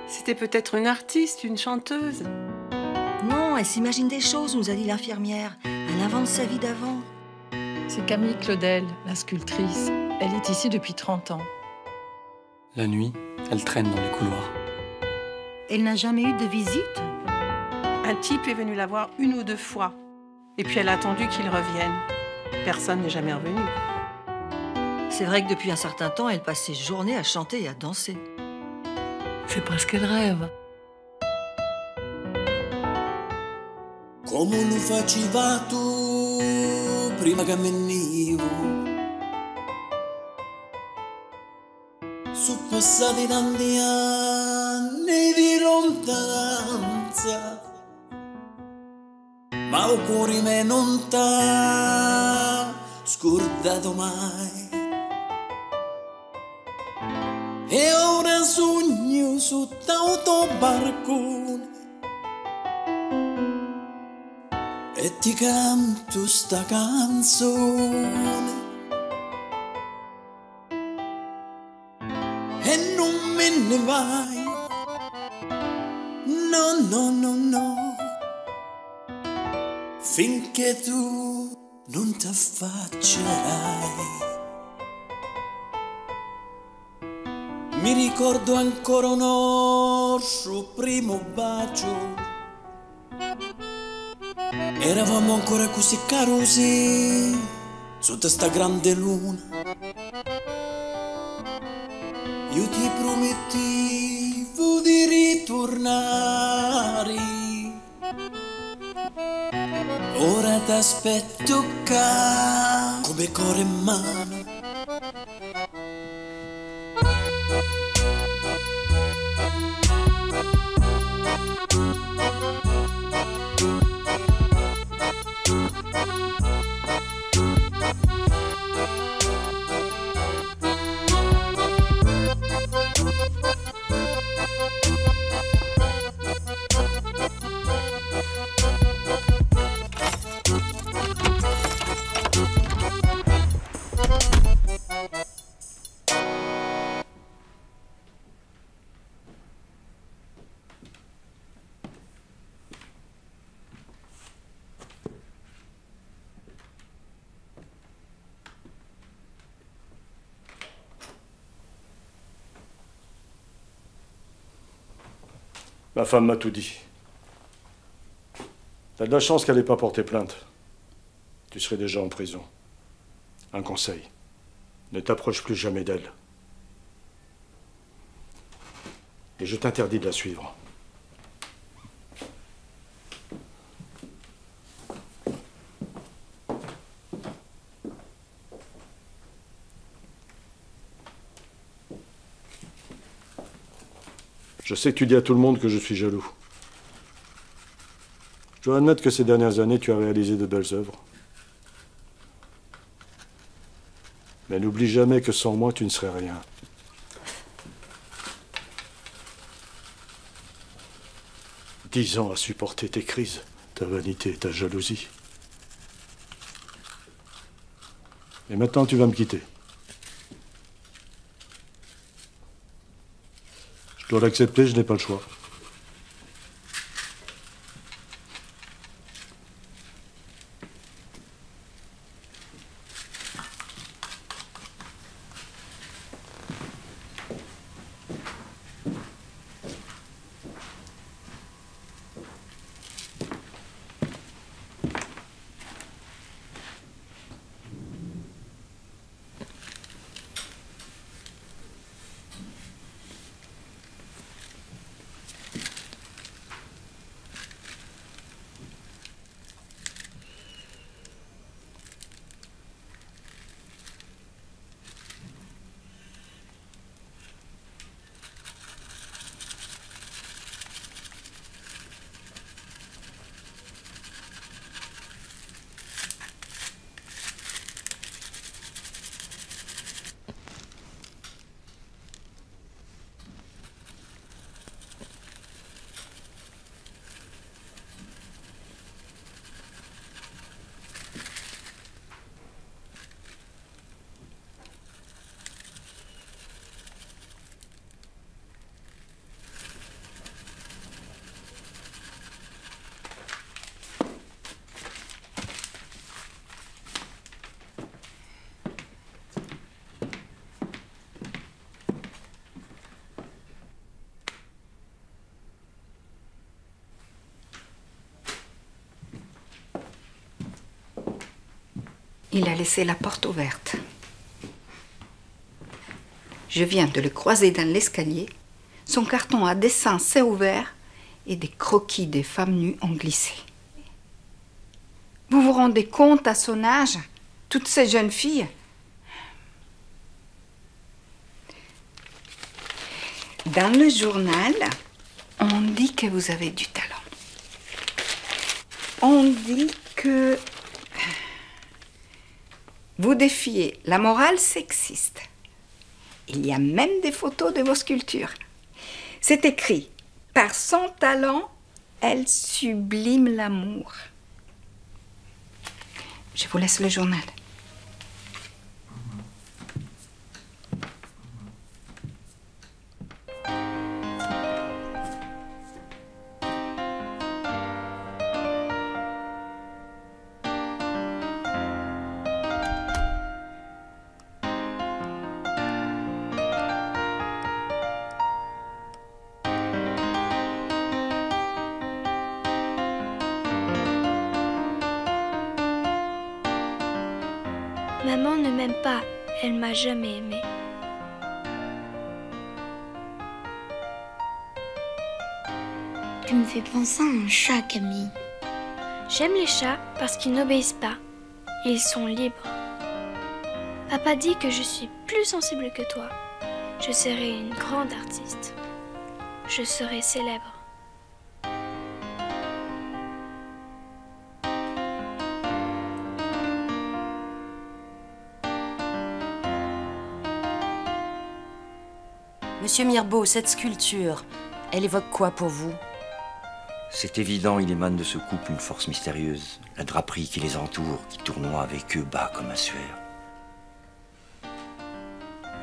C'était peut-être une artiste, une chanteuse. Non, elle s'imagine des choses, nous a dit l'infirmière. Elle invente sa vie d'avant. C'est Camille Claudel, la sculptrice. Elle est ici depuis 30 ans. La nuit, elle traîne dans les couloirs. Elle n'a jamais eu de visite? Un type est venu la voir 1 ou 2 fois. Et puis elle a attendu qu'il revienne. Personne n'est jamais revenu. C'est vrai que depuis un certain temps, elle passe ses journées à chanter et à danser. C'est presque le rêve. Come lo faceva tu prima che venivo. Sono passati tanti anni di lontananza, ma il cuore me non t'ha scordato mai. E ora sogno sotto autobarcone e ti canto sta canzone e non me ne vai, no, no, no, no, finché tu non ti affaccerai. Mi ricordo ancora un nostro primo bacio, eravamo ancora così carosi sotto sta grande luna. Io ti promettevo di ritornare, ora t'aspetto qua come cuore in mano. Ma femme m'a tout dit. T'as de la chance qu'elle n'ait pas porté plainte. Tu serais déjà en prison. Un conseil. Ne t'approche plus jamais d'elle. Et je t'interdis de la suivre. Je sais que tu dis à tout le monde que je suis jaloux. Je dois admettre que ces dernières années, tu as réalisé de belles œuvres. Mais n'oublie jamais que sans moi, tu ne serais rien. 10 ans à supporter tes crises, ta vanité et ta jalousie. Et maintenant, tu vas me quitter. Je dois l'accepter, je n'ai pas le choix. Il a laissé la porte ouverte. Je viens de le croiser dans l'escalier. Son carton à dessin s'est ouvert et des croquis des femmes nues ont glissé. Vous vous rendez compte à son âge, toutes ces jeunes filles? Dans le journal, on dit que vous avez du talent. On dit que vous défiez la morale sexiste. Il y a même des photos de vos sculptures. C'est écrit « Par son talent, elle sublime l'amour ». Je vous laisse le journal. Maman ne m'aime pas, elle m'a jamais aimée. Tu me fais penser à un chat, Camille. J'aime les chats parce qu'ils n'obéissent pas. Ils sont libres. Papa dit que je suis plus sensible que toi. Je serai une grande artiste. Je serai célèbre. Monsieur Mirbeau, cette sculpture, elle évoque quoi pour vous? C'est évident, il émane de ce couple une force mystérieuse, la draperie qui les entoure, qui tournoie avec eux bas comme un suaire.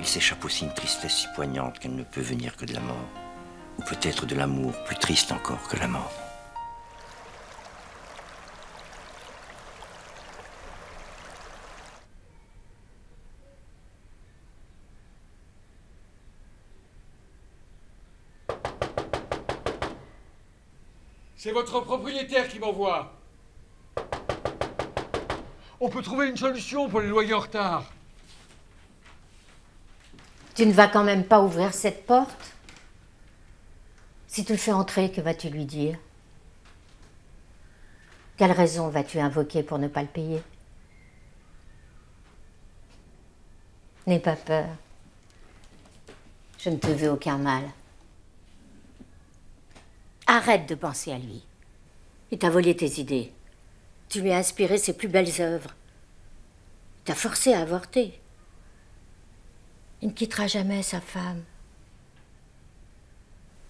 Il s'échappe aussi une tristesse si poignante qu'elle ne peut venir que de la mort, ou peut-être de l'amour, plus triste encore que la mort. C'est votre propriétaire qui m'envoie. On peut trouver une solution pour les loyers en retard. Tu ne vas quand même pas ouvrir cette porte? Si tu le fais entrer, que vas-tu lui dire? Quelle raison vas-tu invoquer pour ne pas le payer? N'aie pas peur. Je ne te veux aucun mal. Arrête de penser à lui. Il t'a volé tes idées. Tu lui as inspiré ses plus belles œuvres. Il t'a forcé à avorter. Il ne quittera jamais sa femme.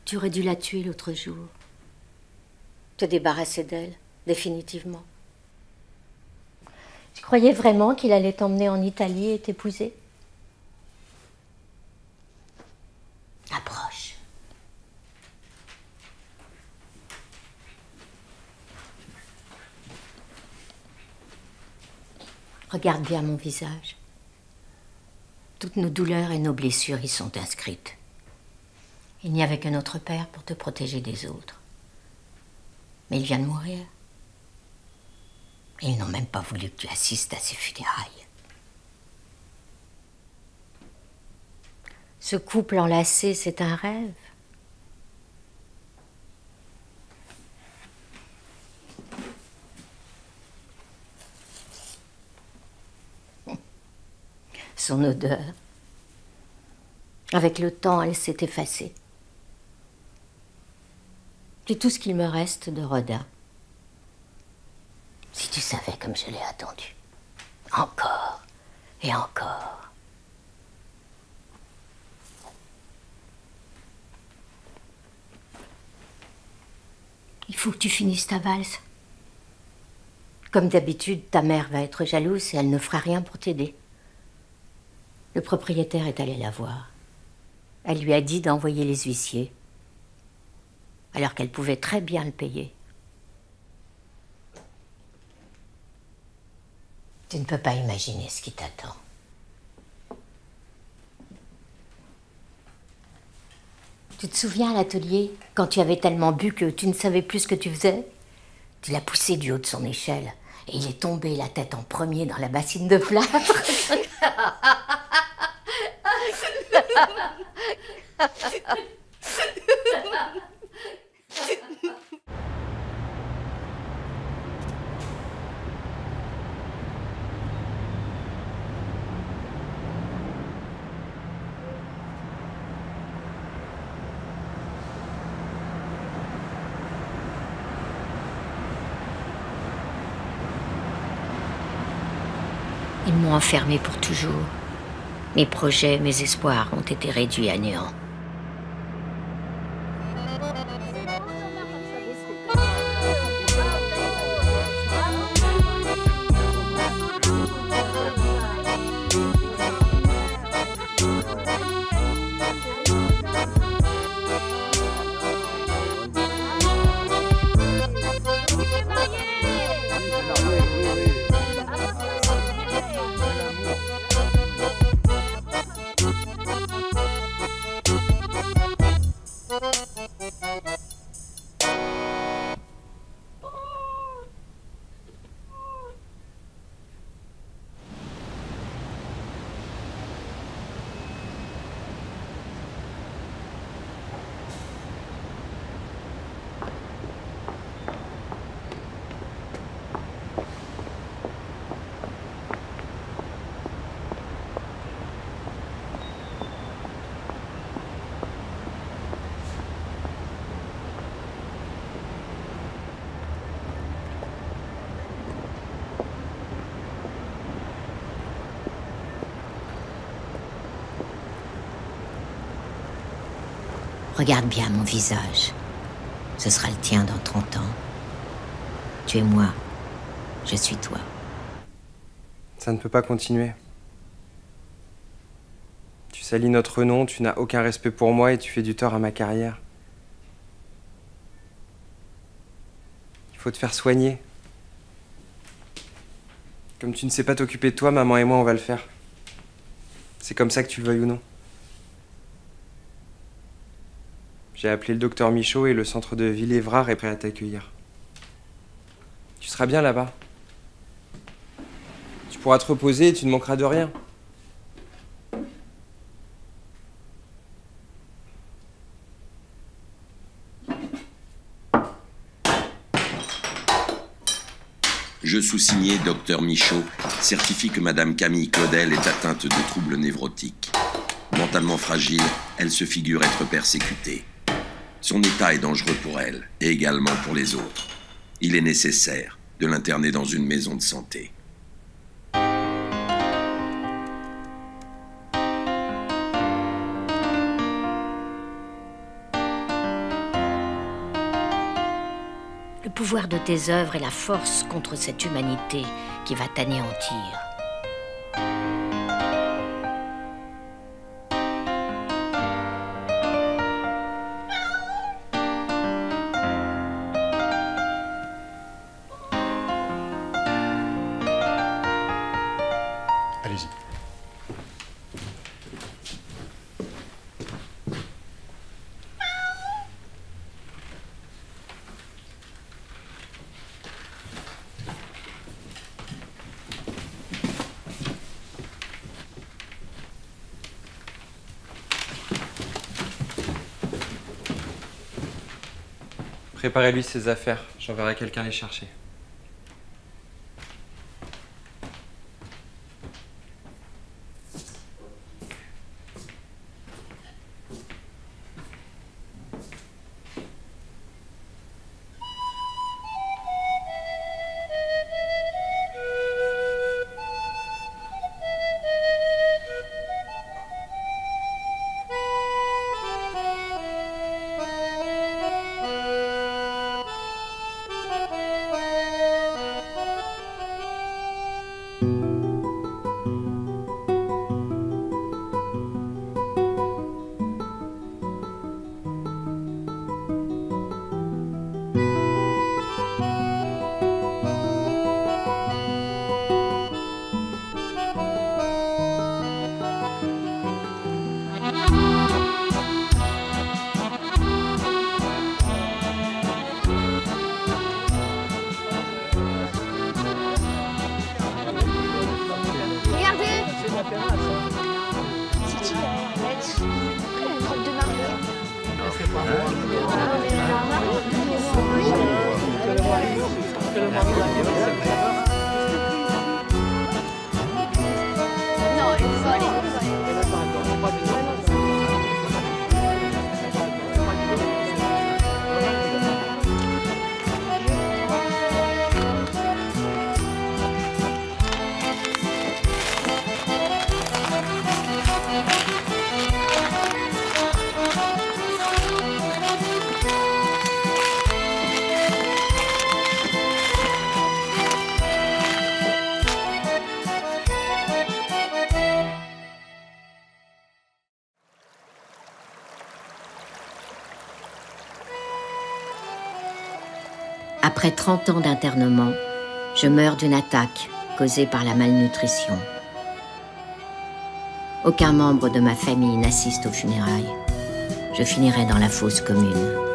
Tu aurais dû la tuer l'autre jour. Te débarrasser d'elle, définitivement. Tu croyais vraiment qu'il allait t'emmener en Italie et t'épouser? Approche. Regarde bien mon visage. Toutes nos douleurs et nos blessures y sont inscrites. Il n'y avait que notre père pour te protéger des autres. Mais il vient de mourir. Et ils n'ont même pas voulu que tu assistes à ses funérailles. Ce couple enlacé, c'est un rêve. Son odeur. Avec le temps, elle s'est effacée. C'est tout ce qu'il me reste de Rodin. Si tu savais comme je l'ai attendu. Encore et encore. Il faut que tu finisses ta valse. Comme d'habitude, ta mère va être jalouse et elle ne fera rien pour t'aider. Le propriétaire est allé la voir. Elle lui a dit d'envoyer les huissiers, alors qu'elle pouvait très bien le payer. Tu ne peux pas imaginer ce qui t'attend. Tu te souviens à l'atelier, quand tu avais tellement bu que tu ne savais plus ce que tu faisais? Tu l'as poussé du haut de son échelle et il est tombé la tête en premier dans la bassine de plâtre. Ils m'ont enfermée pour toujours. Mes projets, mes espoirs ont été réduits à néant. Regarde bien mon visage. Ce sera le tien dans 30 ans. Tu es moi. Je suis toi. Ça ne peut pas continuer. Tu salis notre nom, tu n'as aucun respect pour moi et tu fais du tort à ma carrière. Il faut te faire soigner. Comme tu ne sais pas t'occuper de toi, maman et moi, on va le faire. C'est comme ça que tu le veuilles ou non. J'ai appelé le docteur Michaud et le centre de Villévrard est prêt à t'accueillir. Tu seras bien là-bas. Tu pourras te reposer et tu ne manqueras de rien. Je sous-signé docteur Michaud certifie que Madame Camille Claudel est atteinte de troubles névrotiques. Mentalement fragile, elle se figure être persécutée. Son état est dangereux pour elle, et également pour les autres. Il est nécessaire de l'interner dans une maison de santé. Le pouvoir de tes œuvres est la force contre cette humanité qui va t'anéantir. Allez-y. Préparez-lui ses affaires, j'enverrai quelqu'un les chercher. Après 30 ans d'internement, je meurs d'une attaque causée par la malnutrition. Aucun membre de ma famille n'assiste aux funérailles. Je finirai dans la fosse commune.